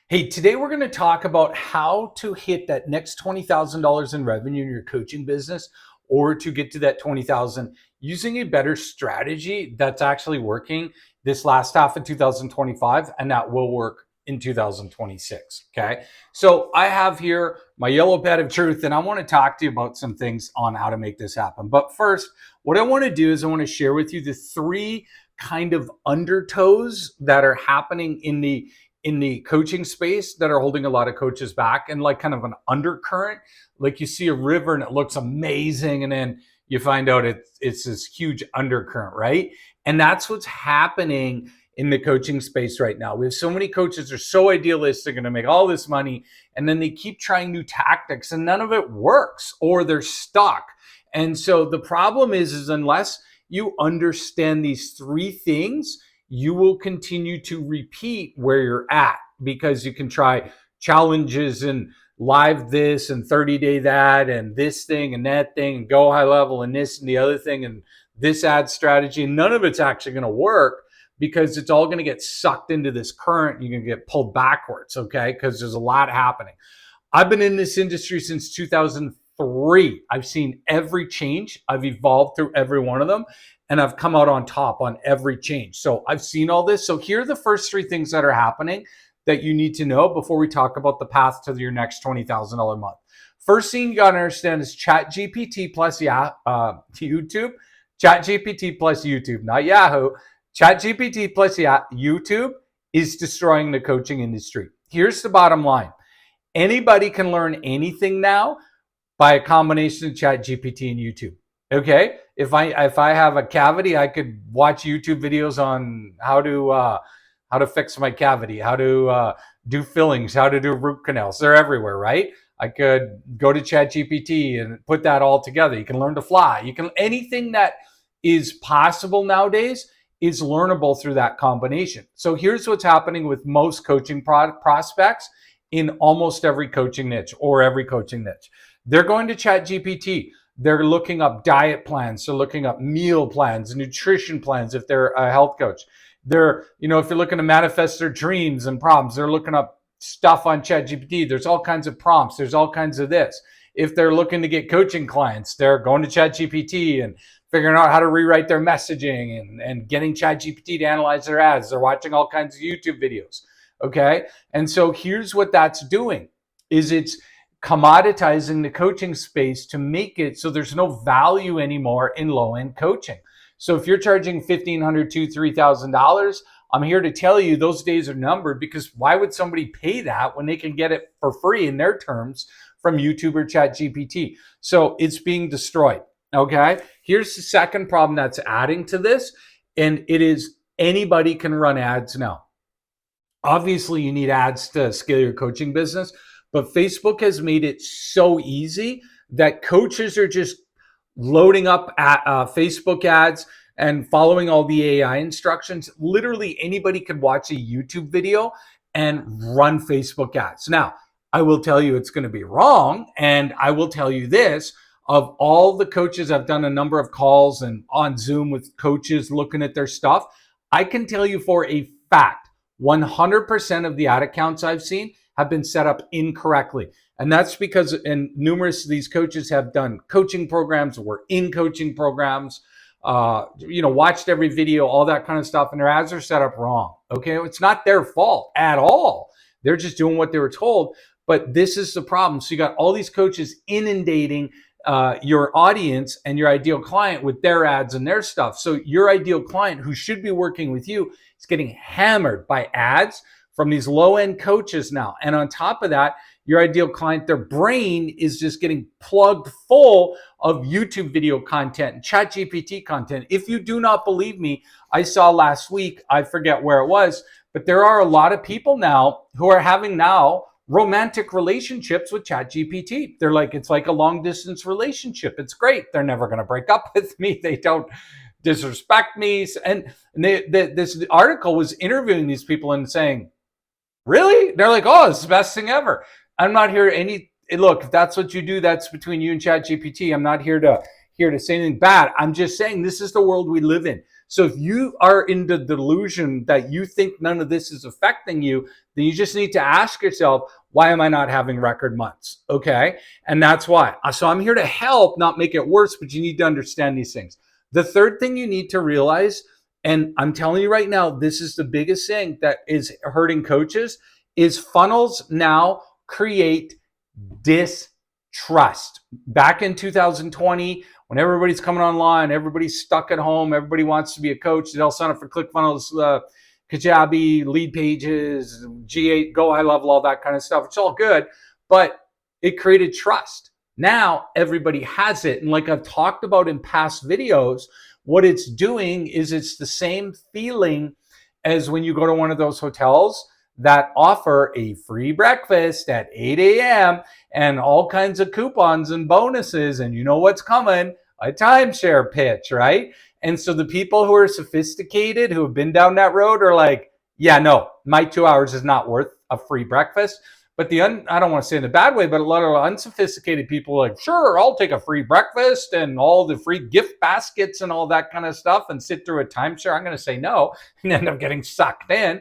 Hey, today we're going to talk about how to hit that next $20,000 in revenue in your coaching business or to get to that 20,000 using a better strategy that's actually working this last half of 2025 and that will work in 2026. Okay. So I have here my yellow pad of truth and I want to talk to you about some things on how to make this happen. But first, what I want to do is I want to share with you the three kind of undertows that are happening in the coaching space that are holding a lot of coaches back, and like kind of an undercurrent. Like you see a river and it looks amazing, and then you find out it's this huge undercurrent, right? And that's what's happening in the coaching space right now. We have so many coaches are so idealistic, going to make all this money, and then they keep trying new tactics and none of it works, or they're stuck. And so the problem is unless you understand these three things, you will continue to repeat where you're at, because you can try challenges and live this and 30-day that and this thing and that thing and go high level and this and the other thing and this ad strategy. And none of it's actually going to work because it's all going to get sucked into this current. You're going to get pulled backwards, okay? Because there's a lot happening. I've been in this industry since 2003. I've seen every change. I've evolved through every one of them, and I've come out on top on every change. So I've seen all this. So here are the first three things that are happening that you need to know before we talk about the path to your next $20,000 month. First thing you got to understand is ChatGPT plus YouTube. ChatGPT plus YouTube, not Yahoo. ChatGPT plus YouTube is destroying the coaching industry. Here's the bottom line. Anybody can learn anything now by a combination of ChatGPT and YouTube. Okay, if I have a cavity, I could watch YouTube videos on how to fix my cavity, how to do fillings, how to do root canals. They're everywhere, right? I could go to ChatGPT and put that all together. You can learn to fly. You can anything that is possible nowadays is learnable through that combination. So here's what's happening with most coaching prospects in almost every coaching niche or every coaching niche. They're going to ChatGPT. They're looking up diet plans. They're looking up meal plans, nutrition plans if they're a health coach. They're, if you're looking to manifest their dreams and problems, they're looking up stuff on ChatGPT. There's all kinds of prompts. There's all kinds of this. If they're looking to get coaching clients, they're going to ChatGPT and figuring out how to rewrite their messaging and getting ChatGPT to analyze their ads. They're watching all kinds of YouTube videos. Okay. And so here's what that's doing is it's commoditizing the coaching space to make it so there's no value anymore in low-end coaching. So if you're charging $1,500 to $3,000, I'm here to tell you those days are numbered, because why would somebody pay that when they can get it for free in their terms from YouTube or ChatGPT? So it's being destroyed. Okay. Here's the second problem that's adding to this, and it is anybody can run ads now. Obviously, you need ads to scale your coaching business, but Facebook has made it so easy that coaches are just loading up Facebook ads and following all the AI instructions. Literally anybody could watch a YouTube video and run Facebook ads. Now, I will tell you it's going to be wrong. And I will tell you this, of all the coaches, I've done a number of calls and on Zoom with coaches looking at their stuff. I can tell you for a fact, 100% of the ad accounts I've seen have been set up incorrectly. And that's because, and numerous of these coaches have done coaching programs, were in coaching programs, watched every video, all that kind of stuff, and their ads are set up wrong. Okay. It's not their fault at all. They're just doing what they were told. But this is the problem. So you got all these coaches inundating your audience and your ideal client with their ads and their stuff. So your ideal client who should be working with you is getting hammered by ads from these low-end coaches now. And on top of that, your ideal client, their brain is just getting plugged full of YouTube video content and ChatGPT content. If you do not believe me, I saw last week, I forget where it was, but there are a lot of people now who are having now romantic relationships with ChatGPT. They're like, it's like a long distance relationship. It's great. They're never going to break up with me. They don't disrespect me. And this article was interviewing these people and saying, really? They're like, oh, it's the best thing ever. I'm not here look, if that's what you do, that's between you and ChatGPT. I'm not here to say anything bad. I'm just saying this is the world we live in. So if you are in the delusion that you think none of this is affecting you, then you just need to ask yourself, why am I not having record months? Okay. And that's why. So I'm here to help, not make it worse, but you need to understand these things. The third thing you need to realize, and I'm telling you right now, this is the biggest thing that is hurting coaches, is funnels now create distrust. Back in 2020, when everybody's coming online, everybody's stuck at home, everybody wants to be a coach, they all sign up for ClickFunnels, Kajabi, Lead Pages, G8, Go High Level, all that kind of stuff. It's all good, but it created trust. Now everybody has it. And like I've talked about in past videos, what it's doing is it's the same feeling as when you go to one of those hotels that offer a free breakfast at 8 a.m. and all kinds of coupons and bonuses. And you know what's coming? A timeshare pitch, right? And so the people who are sophisticated, who have been down that road, are like, yeah, no, my 2 hours is not worth a free breakfast. But I don't want to say in a bad way, but a lot of unsophisticated people are like, sure, I'll take a free breakfast and all the free gift baskets and all that kind of stuff and sit through a timeshare. I'm going to say no and end up getting sucked in.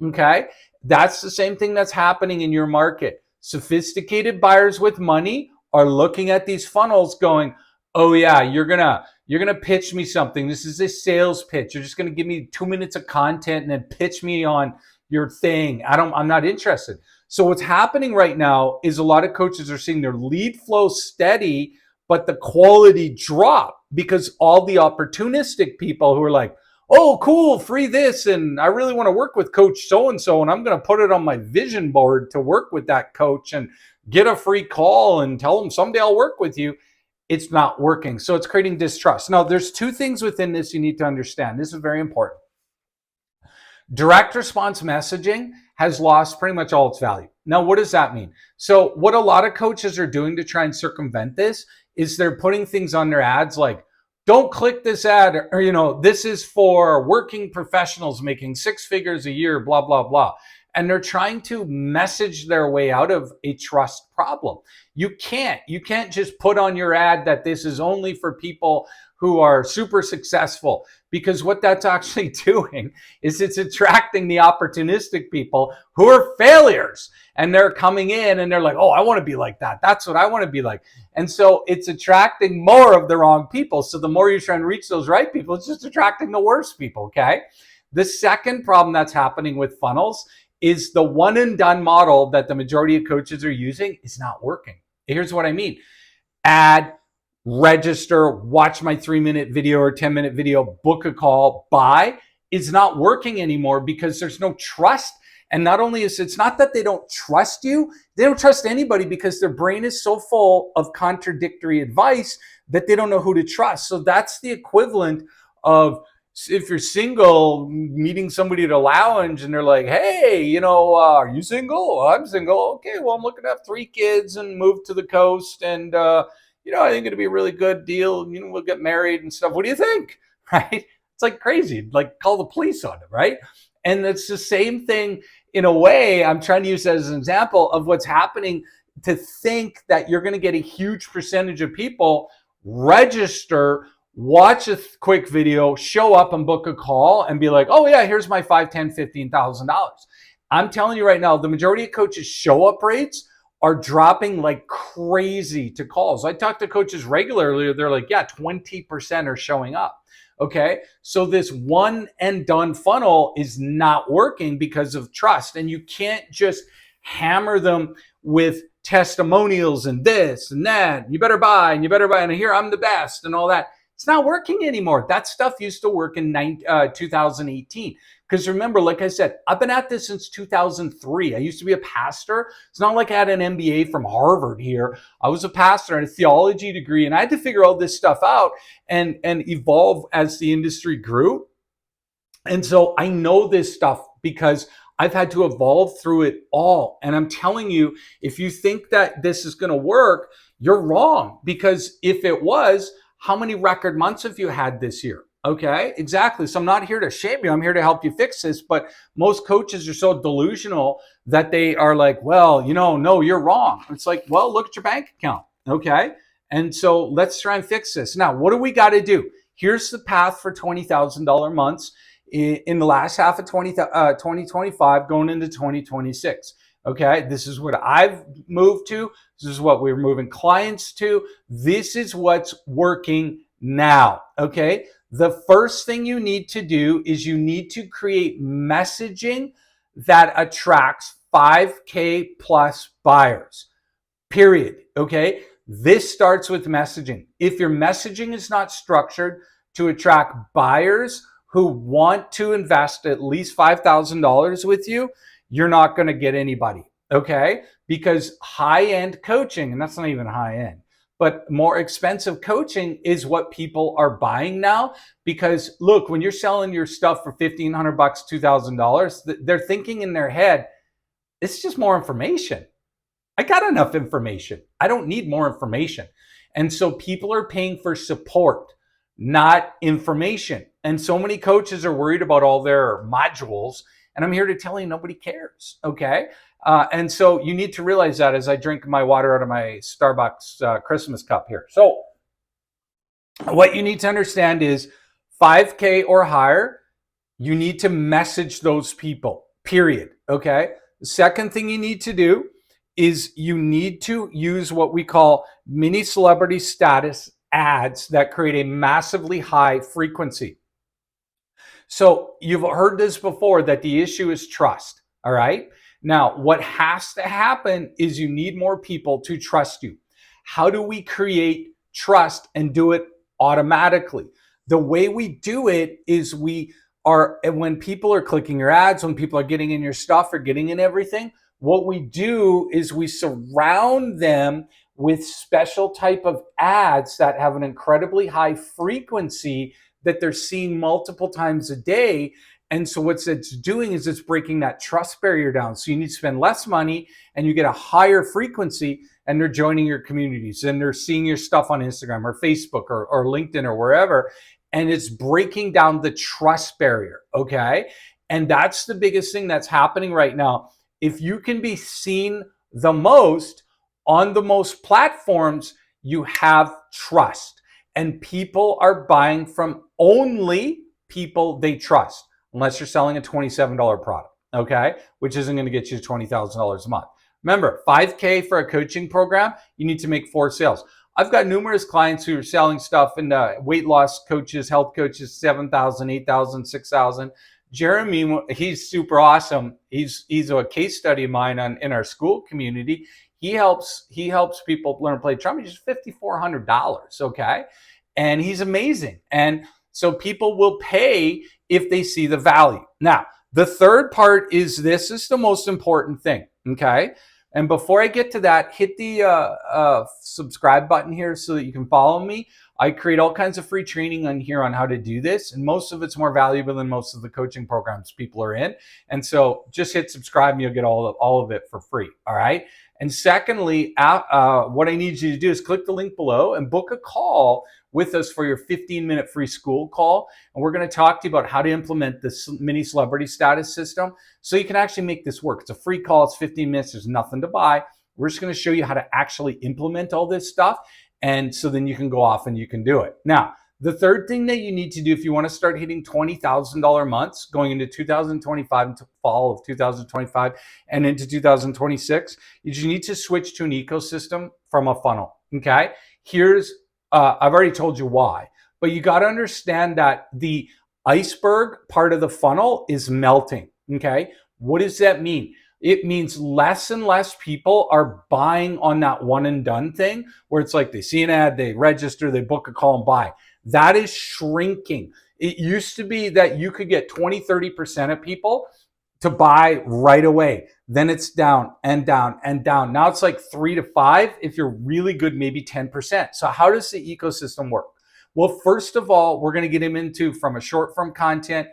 Okay. That's the same thing that's happening in your market. Sophisticated buyers with money are looking at these funnels going, oh yeah, you're gonna pitch me something. This is a sales pitch. You're just gonna give me 2 minutes of content and then pitch me on your thing. I'm not interested. So what's happening right now is a lot of coaches are seeing their lead flow steady, but the quality drop because all the opportunistic people who are like, oh, cool, free this, and I really want to work with coach so-and-so, and I'm going to put it on my vision board to work with that coach and get a free call and tell them someday I'll work with you. It's not working. So it's creating distrust. Now, there's two things within this you need to understand. This is very important. Direct response messaging has lost pretty much all its value. Now, what does that mean? So what a lot of coaches are doing to try and circumvent this is they're putting things on their ads like, don't click this ad, or, this is for working professionals making 6 figures a year, blah, blah, blah. And they're trying to message their way out of a trust problem. You can't just put on your ad that this is only for people who are super successful, because what that's actually doing is it's attracting the opportunistic people who are failures, and they're coming in and they're like, oh, I want to be like that. That's what I want to be like. And so it's attracting more of the wrong people. So the more you try and reach those right people, it's just attracting the worst people, okay? The second problem that's happening with funnels is the one and done model that the majority of coaches are using is not working. Here's what I mean. Add, register, watch my 3-minute video or 10-minute video, book a call, buy is not working anymore because there's no trust. And not only is it's not that they don't trust you, they don't trust anybody because their brain is so full of contradictory advice that they don't know who to trust. So that's the equivalent of, if you're single, meeting somebody at a lounge and they're like, hey, are you single? Oh, I'm single. Okay, well, I'm looking to have 3 kids and move to the coast. And, I think it'd be a really good deal. We'll get married and stuff. What do you think? Right? It's like crazy. Like, call the police on it, right? And it's the same thing in a way. I'm trying to use that as an example of what's happening, to think that you're going to get a huge percentage of people register, watch a quick video, show up and book a call and be like, oh yeah, here's my $5,000, $10,000, $15,000. I'm telling you right now, the majority of coaches' show up rates are dropping like crazy to calls. I talk to coaches regularly. They're like, yeah, 20% are showing up. Okay. So this one and done funnel is not working because of trust. And you can't just hammer them with testimonials and this and that. You better buy and you better buy. And here, I'm the best and all that. It's not working anymore. That stuff used to work in 2018. Because remember, like I said, I've been at this since 2003. I used to be a pastor. It's not like I had an MBA from Harvard here. I was a pastor and a theology degree, and I had to figure all this stuff out and evolve as the industry grew. And so I know this stuff because I've had to evolve through it all. And I'm telling you, if you think that this is going to work, you're wrong. Because if it was, how many record months have you had this year? Okay, exactly. So I'm not here to shame you. I'm here to help you fix this. But most coaches are so delusional that they are like, well, no, you're wrong. It's like, well, look at your bank account. Okay. And so let's try and fix this. Now, what do we got to do? here's the path for $20,000 months in the last half of 2025 going into 2026. Okay, this is what I've moved to. This is what we're moving clients to. This is what's working now. Okay, the first thing you need to do is you need to create messaging that attracts 5K plus buyers, period. Okay, this starts with messaging. If your messaging is not structured to attract buyers who want to invest at least $5,000 with you, you're not going to get anybody. Okay, because high-end coaching, and that's not even high-end, but more expensive coaching is what people are buying now. Because look, when you're selling your stuff for $1,500, $2,000, they're thinking in their head, it's just more information. I got enough information. I don't need more information. And so people are paying for support, not information. And so many coaches are worried about all their modules. And I'm here to tell you, nobody cares. Okay. And so you need to realize that as I drink my water out of my Starbucks Christmas cup here. So what you need to understand is 5K or higher, you need to message those people, period. Okay. The second thing you need to do is you need to use what we call mini celebrity status ads that create a massively high frequency. So you've heard this before, that the issue is trust. All right. Now, what has to happen is you need more people to trust you. How do we create trust and do it automatically? The way we do it is when people are clicking your ads, when people are getting in your stuff or getting in everything, what we do is we surround them with special type of ads that have an incredibly high frequency that they're seeing multiple times a day. And so what it's doing is it's breaking that trust barrier down. So you need to spend less money and you get a higher frequency, and they're joining your communities and they're seeing your stuff on Instagram or Facebook or LinkedIn or wherever. And it's breaking down the trust barrier. Okay. And that's the biggest thing that's happening right now. If you can be seen the most on the most platforms, you have trust. And people are buying from only people they trust, unless you're selling a $27 product, okay? Which isn't going to get you to $20,000 a month. Remember, 5K for a coaching program, you need to make 4 sales. I've got numerous clients who are selling stuff in the weight loss coaches, health coaches, 7,000, 8,000, 6,000. Jeremy, he's super awesome. He's a case study of mine in our Skool community. He helps people learn to play drum. He's just $5,400, okay? And he's amazing. And so people will pay if they see the value. Now, the third part is this is the most important thing, okay? And before I get to that, hit the subscribe button here so that you can follow me. I create all kinds of free training on here on how to do this, and most of it's more valuable than most of the coaching programs people are in. And so just hit subscribe and you'll get all of it for free, all right? And secondly, what I need you to do is click the link below and book a call with us for your 15-minute free Skool call. And we're going to talk to you about how to implement this mini celebrity status system so you can actually make this work. It's a free call. It's 15 minutes. There's nothing to buy. We're just going to show you how to actually implement all this stuff. And so then you can go off and you can do it. Now, the third thing that you need to do if you want to start hitting $20,000 months going into 2025, into fall of 2025 and into 2026, is you need to switch to an ecosystem from a funnel, okay? I've already told you why, but you got to understand that the iceberg part of the funnel is melting, okay? What does that mean? It means less and less people are buying on that one and done thing where it's like they see an ad, they register, they book a call and buy. That is shrinking. It used to be that you could get 20, 30% of people to buy right away. Then it's down and down and down. Now it's like 3 to 5. If you're really good, maybe 10%. So how does the ecosystem work? Well, first of all, we're going to get him into from a short form content.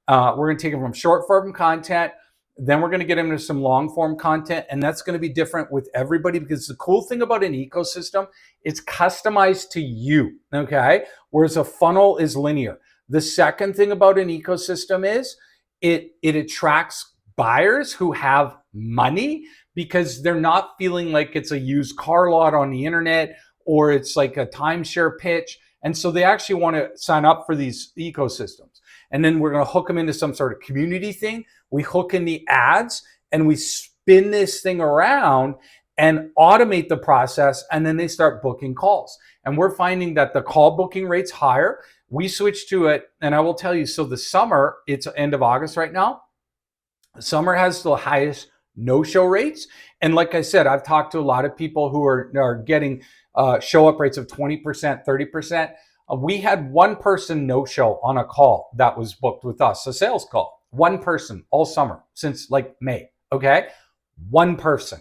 We're going to take him from short form content. Then we're going to get into some long form content, and that's going to be different with everybody because the cool thing about an ecosystem, it's customized to you, okay? Whereas a funnel is linear. The second thing about an ecosystem is it attracts buyers who have money because they're not feeling like it's a used car lot on the internet or it's like a timeshare pitch. And so they actually want to sign up for these ecosystems. And then we're going to hook them into some sort of community thing. We hook in the ads and we spin this thing around and automate the process. And then they start booking calls. And we're finding that the call booking rate's higher. We switched to it. And I will tell you, so the summer, it's end of August right now. Summer has the highest no-show rates. And like I said, I've talked to a lot of people who are getting show-up rates of 20%, 30%. We had one person no-show on a call that was booked with us, a sales call. One person all summer since like May, okay? One person.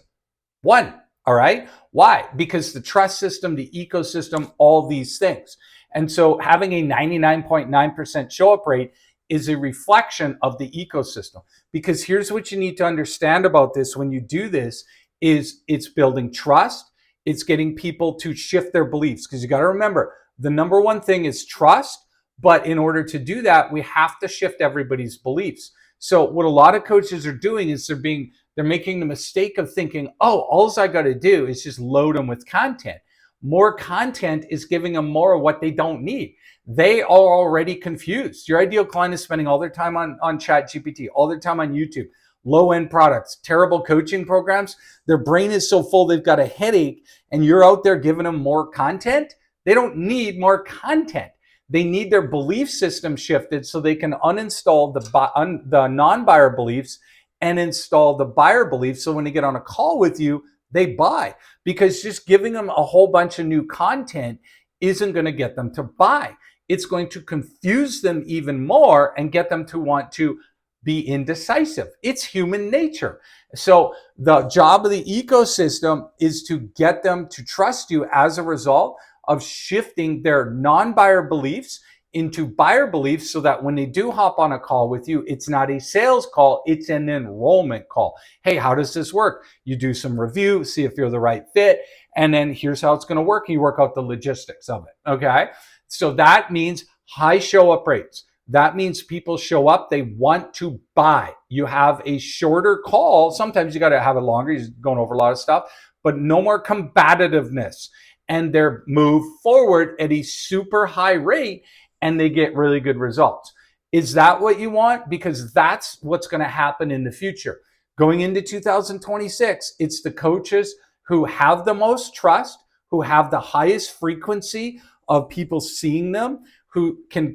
One, all right? Why? Because the trust system, the ecosystem, all these things. And so having a 99.9% show-up rate is a reflection of the ecosystem. Because here's what you need to understand about this when you do this is it's building trust. It's getting people to shift their beliefs. Because you got to remember, the number one thing is trust. But in order to do that, we have to shift everybody's beliefs. So what a lot of coaches are doing is they're making the mistake of thinking, oh, all I got to do is just load them with content. More content is giving them more of what they don't need. They are already confused. Your ideal client is spending all their time on ChatGPT, all their time on YouTube, low-end products, terrible coaching programs. Their brain is so full they've got a headache, and you're out there giving them more content. They don't need more content. They need their belief system shifted so they can uninstall the non-buyer beliefs and install the buyer beliefs. So when they get on a call with you, they buy. Because just giving them a whole bunch of new content isn't going to get them to buy. It's going to confuse them even more and get them to want to be indecisive. It's human nature. So the job of the ecosystem is to get them to trust you as a result of shifting their non-buyer beliefs into buyer beliefs so that when they do hop on a call with you, it's not a sales call, it's an enrollment call. Hey, how does this work? You do some review, see if you're the right fit, and then here's how it's going to work. You work out the logistics of it, okay? So that means high show-up rates. That means people show up, they want to buy. You have a shorter call. Sometimes you got to have it longer. You're going over a lot of stuff, but no more combativeness. And they're moved forward at a super high rate and they get really good results. Is that what you want? Because that's what's going to happen in the future. Going into 2026, it's the coaches who have the most trust, who have the highest frequency of people seeing them, who can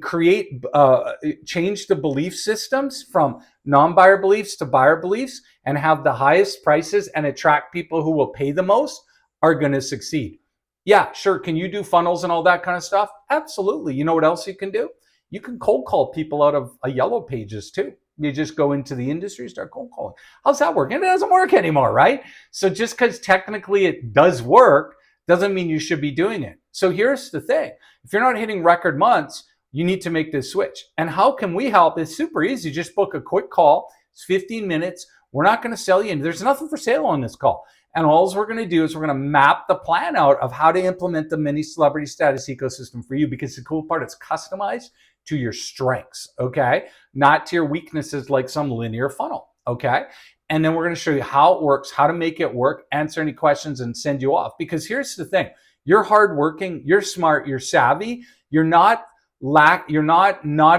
change the belief systems from non-buyer beliefs to buyer beliefs and have the highest prices and attract people who will pay the most are going to succeed. Yeah, sure. Can you do funnels and all that kind of stuff? Absolutely. You know what else you can do? You can cold call people out of a yellow pages too. You just go into the industry, start cold calling. How's that work? And it doesn't work anymore, right? So just because technically it does work doesn't mean you should be doing it. So here's the thing. If you're not hitting record months, you need to make this switch. And how can we help? It's super easy. Just book a quick call. It's 15 minutes. We're not going to sell you. And there's nothing for sale on this call. And all we're going to do is we're going to map the plan out of how to implement the mini celebrity status ecosystem for you, because the cool part, it's customized to your strengths, okay? Not to your weaknesses like some linear funnel, okay? And then we're going to show you how it works, how to make it work, answer any questions, and send you off. Because here's the thing. You're hardworking, you're smart, you're savvy. You're not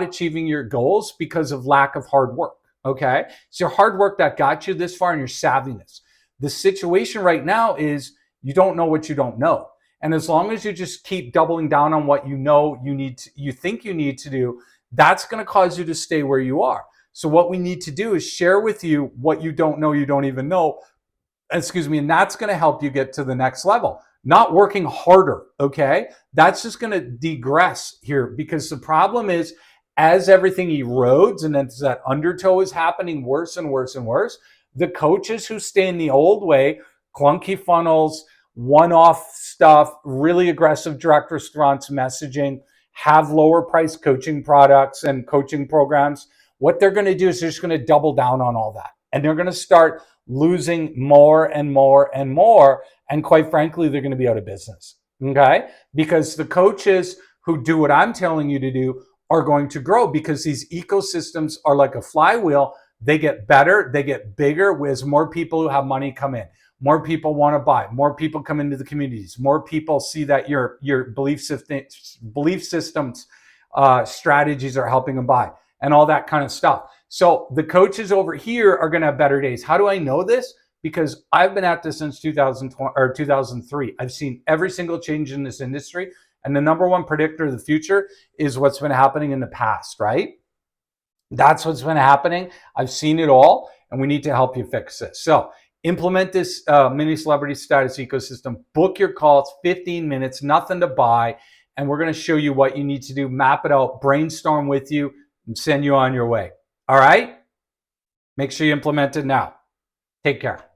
achieving your goals because of lack of hard work, okay? It's your hard work that got you this far and your savviness. The situation right now is you don't know what you don't know. And as long as you just keep doubling down on what you know you think you need to do, that's going to cause you to stay where you are. So what we need to do is share with you what you don't know, you don't even know, and that's going to help you get to the next level. Not working harder, okay? That's just going to digress here, because the problem is as everything erodes and then that undertow is happening worse and worse and worse, the coaches who stay in the old way, clunky funnels, one-off stuff, really aggressive direct response messaging, have lower price coaching products and coaching programs, what they're going to do is they're just going to double down on all that. And they're going to start losing more and more and more. And quite frankly, they're going to be out of business, okay? Because the coaches who do what I'm telling you to do are going to grow, because these ecosystems are like a flywheel. They get better, they get bigger as more people who have money come in. more people want to buy, more people come into the communities, more people see that your belief systems strategies are helping them buy, and all that kind of stuff. So the coaches over here are going to have better days. How do I know this? Because I've been at this since 2020 or 2003. I've seen every single change in this industry, and the number one predictor of the future is what's been happening in the past, right? That's what's been happening. I've seen it all, and we need to help you fix this. So implement this mini celebrity status ecosystem. Book your calls, 15 minutes, nothing to buy, and we're going to show you what you need to do, map it out, brainstorm with you, and send you on your way. All right? Make sure you implement it now. Take care.